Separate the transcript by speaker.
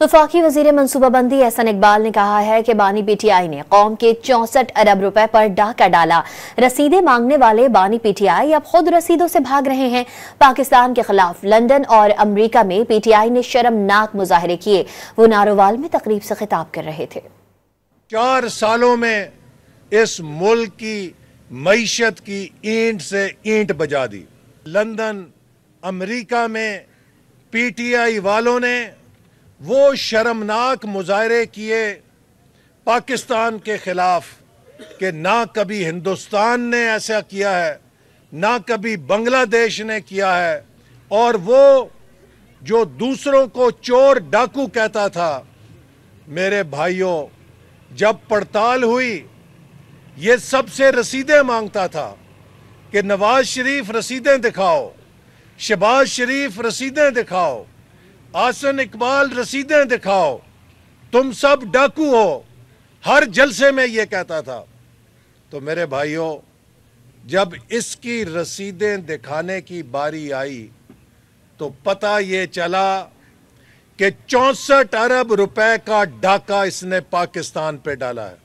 Speaker 1: वफाकी वजीर मनसूबाबंदी एहसन इकबाल ने कहा है कि बानी पीटीआई ने कौम के 64 अरब रुपए पर डाका डाला। रसीदें मांगने वाले बानी पीटीआई अब खुद रसीदों से भाग रहे हैं। पाकिस्तान के खिलाफ लंदन और अमरीका में पीटीआई ने शर्मनाक मुजाहरे किए। वो नारोवाल में तकरीब से खिताब कर रहे थे।
Speaker 2: 4 सालों में इस मुल्क की मईशत की ईंट से ईंट बजा दी। लंदन अमरीका में पीटीआई वालों ने वो शर्मनाक मुजाहरे किए पाकिस्तान के खिलाफ कि ना कभी हिंदुस्तान ने ऐसा किया है, ना कभी बांग्लादेश ने किया है। और वो जो दूसरों को चोर डाकू कहता था, मेरे भाइयों, जब पड़ताल हुई ये सबसे रसीदें मांगता था कि नवाज शरीफ रसीदें दिखाओ, शहबाज शरीफ रसीदें दिखाओ, आसन इकबाल रसीदें दिखाओ, तुम सब डाकू हो। हर जलसे में ये कहता था। तो मेरे भाइयों, जब इसकी रसीदें दिखाने की बारी आई तो पता ये चला कि 64 अरब रुपए का डाका इसने पाकिस्तान पे डाला है।